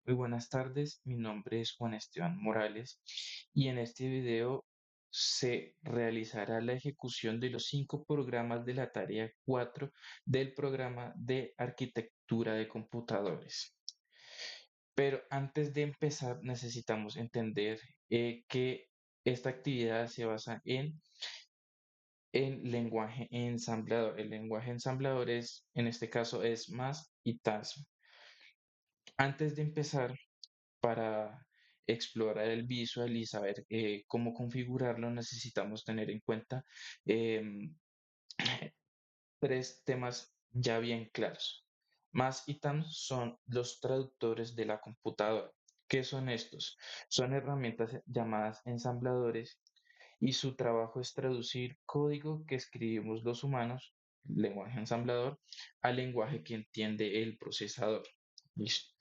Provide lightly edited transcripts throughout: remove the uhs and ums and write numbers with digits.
Muy buenas tardes, mi nombre es Juan Esteban Morales y en este video se realizará la ejecución de los 5 programas de la tarea 4 del programa de arquitectura de computadores. Pero antes de empezar necesitamos entender que esta actividad se basa en el lenguaje ensamblador. El lenguaje ensamblador es, en este caso, es más y tas. Antes de empezar, para explorar el visual y saber cómo configurarlo, necesitamos tener en cuenta em, tres temas ya bien claros. Más y TAM son los traductores de la computadora. ¿Qué son estos? Son herramientas llamadas ensambladores y su trabajo es traducir código que escribimos los humanos, lenguaje ensamblador, al lenguaje que entiende el procesador. Listo.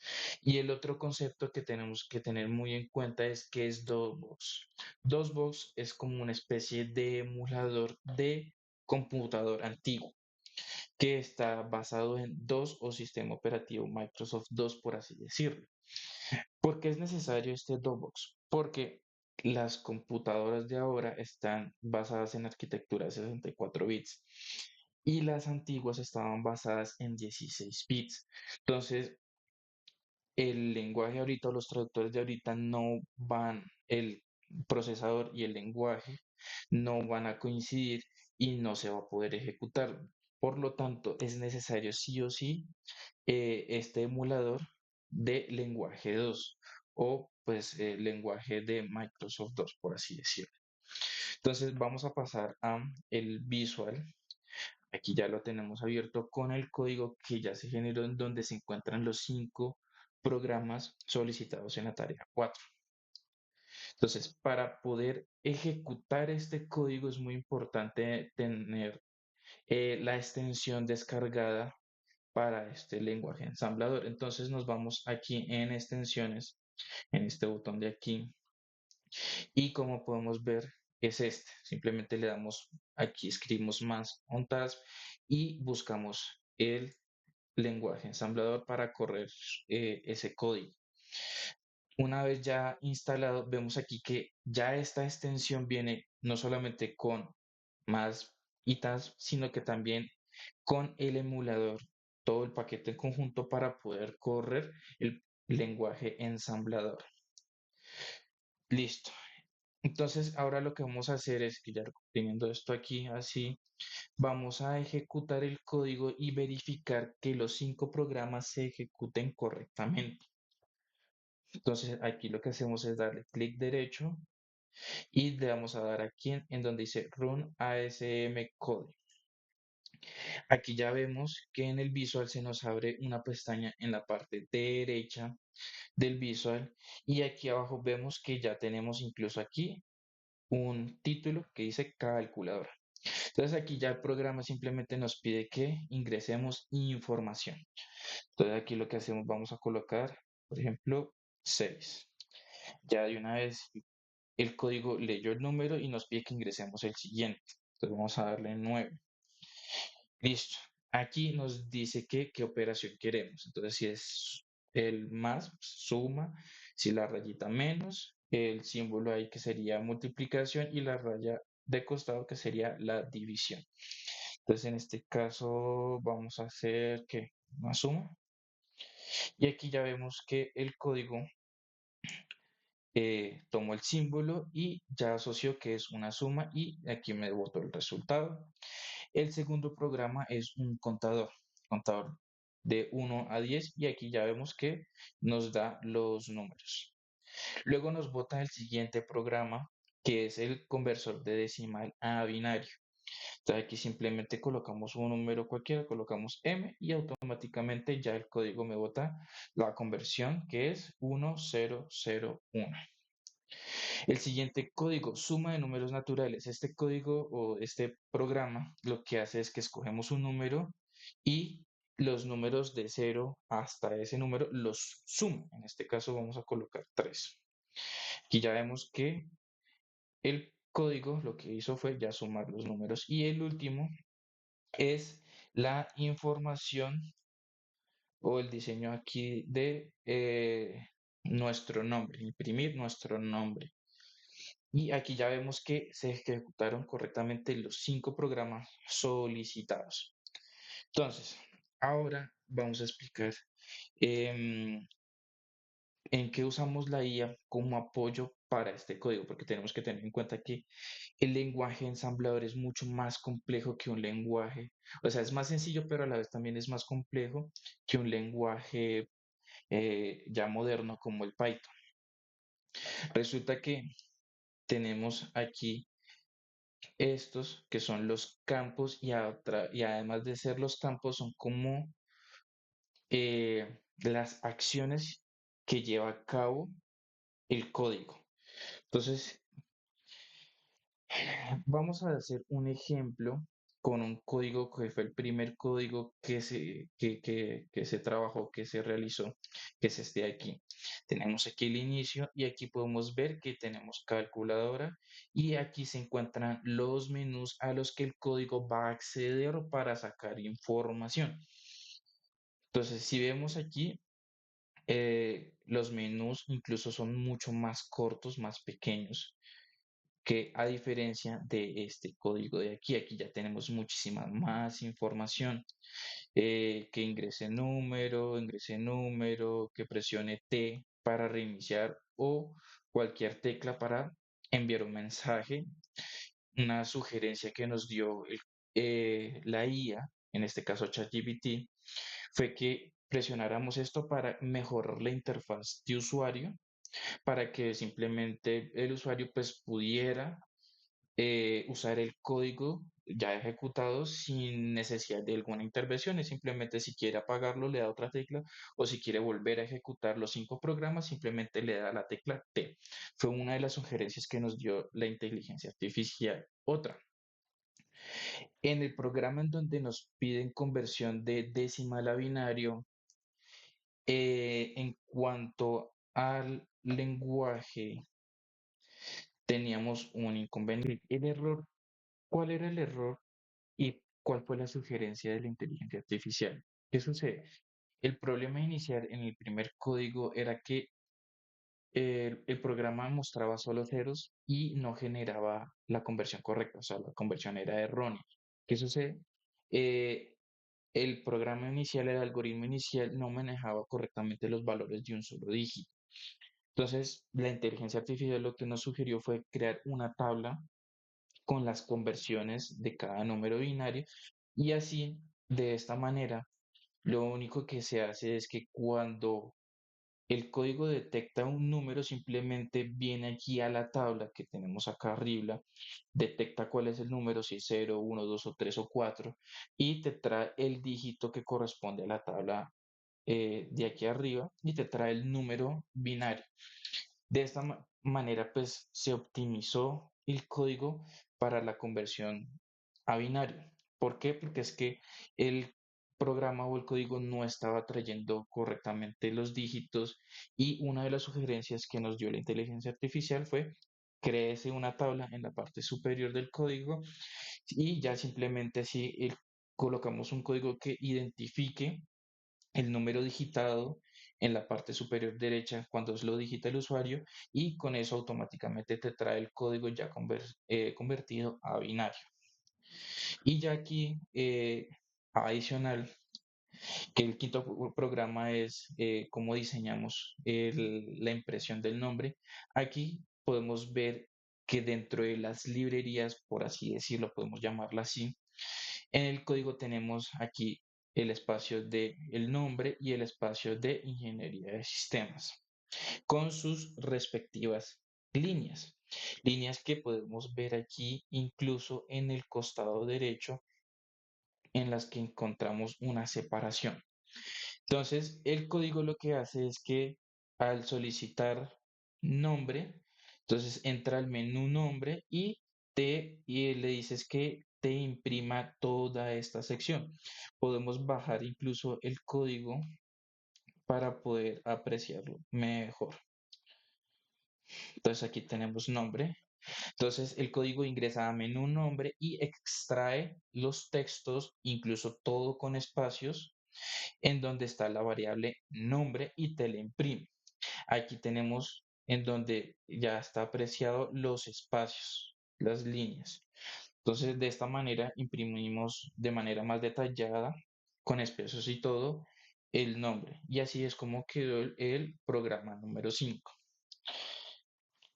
Y el otro concepto que tenemos que tener muy en cuenta es que es DOSBox. DOSBox es como una especie de emulador de computador antiguo que está basado en DOS o sistema operativo Microsoft 2, por así decirlo. ¿Por qué es necesario este DOSBox? Porque las computadoras de ahora están basadas en arquitectura de 64 bits y las antiguas estaban basadas en 16 bits. Entonces, el lenguaje ahorita o los traductores de ahorita no van, el procesador y el lenguaje no van a coincidir y no se va a poder ejecutar. Por lo tanto, es necesario sí o sí este emulador de lenguaje 2 o pues lenguaje de Microsoft 2, por así decirlo. Entonces vamos a pasar a el visual. Aquí ya lo tenemos abierto con el código que ya se generó en donde se encuentran los 5 programas solicitados en la tarea 4. Entonces, para poder ejecutar este código es muy importante tener la extensión descargada para este lenguaje ensamblador. Entonces nos vamos aquí en extensiones, en este botón de aquí, y como podemos ver es este. Simplemente le damos aquí, escribimos más on task y buscamos el lenguaje ensamblador para correr ese código. Una vez ya instalado, vemos aquí que ya esta extensión viene no solamente con más ITAS, sino que también con el emulador, todo el paquete en conjunto para poder correr el lenguaje ensamblador. Listo. Entonces, ahora lo que vamos a hacer es que ya teniendo esto aquí así, vamos a ejecutar el código y verificar que los 5 programas se ejecuten correctamente. Entonces, aquí lo que hacemos es darle clic derecho y le vamos a dar aquí en donde dice Run ASM Code. Aquí ya vemos que en el visual se nos abre una pestaña en la parte derecha del visual y aquí abajo vemos que ya tenemos incluso aquí un título que dice calculadora. Entonces aquí ya el programa simplemente nos pide que ingresemos información. Entonces aquí lo que hacemos, vamos a colocar, por ejemplo, 6. Ya de una vez el código leyó el número y nos pide que ingresemos el siguiente. Entonces vamos a darle 9. Listo. Aquí nos dice que qué operación queremos. Entonces, si es el más, pues, suma. Si la rayita menos, el símbolo ahí que sería multiplicación y la raya de costado que sería la división. Entonces, en este caso vamos a hacer que una suma. Y aquí ya vemos que el código tomó el símbolo y ya asoció que es una suma y aquí me botó el resultado. El segundo programa es un contador de 1 a 10 y aquí ya vemos que nos da los números. Luego nos bota el siguiente programa que es el conversor de decimal a binario. Entonces aquí simplemente colocamos un número cualquiera, colocamos M y automáticamente ya el código me bota la conversión que es 1001. El siguiente código, suma de números naturales. Este código o este programa lo que hace es que escogemos un número y los números de 0 hasta ese número los suma. En este caso vamos a colocar 3. Aquí ya vemos que el código lo que hizo fue ya sumar los números. Y el último es la información o el diseño aquí de nuestro nombre, imprimir nuestro nombre. Y aquí ya vemos que se ejecutaron correctamente los 5 programas solicitados. Entonces, ahora vamos a explicar em, en qué usamos la IA como apoyo para este código, porque tenemos que tener en cuenta que el lenguaje ensamblador es mucho más complejo que un lenguaje, o sea, es más sencillo, pero a la vez también es más complejo que un lenguaje ya moderno como el Python. Resulta que tenemos aquí estos que son los campos y además de ser los campos son como las acciones que lleva a cabo el código. Entonces, vamos a hacer un ejemplo con un código que fue el primer código que se trabajó, que se realizó, que es este de aquí. Tenemos aquí el inicio y aquí podemos ver que tenemos calculadora y aquí se encuentran los menús a los que el código va a acceder para sacar información. Entonces, si vemos aquí, los menús incluso son mucho más cortos, más pequeños que a diferencia de este código de aquí. Aquí ya tenemos muchísima más información, ingrese número, que presione T para reiniciar o cualquier tecla para enviar un mensaje. Una sugerencia que nos dio la IA, en este caso ChatGPT, fue que presionáramos esto para mejorar la interfaz de usuario, para que simplemente el usuario pues pudiera usar el código ya ejecutado sin necesidad de alguna intervención. Es simplemente si quiere apagarlo, le da otra tecla, o si quiere volver a ejecutar los 5 programas, simplemente le da la tecla T. Fue una de las sugerencias que nos dio la inteligencia artificial. Otra, en el programa en donde nos piden conversión de decimal a binario, en cuanto al lenguaje, teníamos un inconveniente. El error, ¿cuál era el error? ¿Y cuál fue la sugerencia de la inteligencia artificial? ¿Qué sucede? El problema inicial en el primer código era que el programa mostraba solo ceros y no generaba la conversión correcta, o sea, la conversión era errónea. ¿Qué sucede? Eh, el programa inicial, el algoritmo inicial, no manejaba correctamente los valores de un solo dígito. Entonces, la inteligencia artificial lo que nos sugirió fue crear una tabla con las conversiones de cada número binario y así, de esta manera, lo único que se hace es que cuando el código detecta un número, simplemente viene aquí a la tabla que tenemos acá arriba, detecta cuál es el número, si es 0, 1, 2 o 3 o 4, y te trae el dígito que corresponde a la tabla de aquí arriba y te trae el número binario. De esta manera, pues se optimizó el código para la conversión a binario. ¿Por qué? Porque es que el programa o el código no estaba trayendo correctamente los dígitos y una de las sugerencias que nos dio la inteligencia artificial fue créese una tabla en la parte superior del código y ya simplemente así colocamos un código que identifique el número digitado en la parte superior derecha cuando lo digita el usuario y con eso automáticamente te trae el código ya convertido a binario. Y ya aquí, adicional, que el quinto programa es cómo diseñamos la impresión del nombre. Aquí podemos ver que dentro de las librerías, por así decirlo, podemos llamarla así, en el código tenemos aquí el espacio de el nombre y el espacio de ingeniería de sistemas, con sus respectivas líneas. Líneas que podemos ver aquí incluso en el costado derecho, en las que encontramos una separación. Entonces, el código lo que hace es que al solicitar nombre, entonces entra al menú nombre y le dices que te imprima toda esta sección. Podemos bajar incluso el código para poder apreciarlo mejor. Entonces aquí tenemos nombre. Entonces el código ingresa a menú nombre y extrae los textos, incluso todo con espacios, en donde está la variable nombre y te la imprime. Aquí tenemos en donde ya está apreciado los espacios, las líneas. Entonces, de esta manera imprimimos de manera más detallada, con especios y todo, el nombre. Y así es como quedó el programa número 5.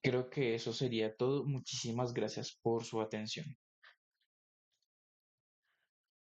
Creo que eso sería todo. Muchísimas gracias por su atención.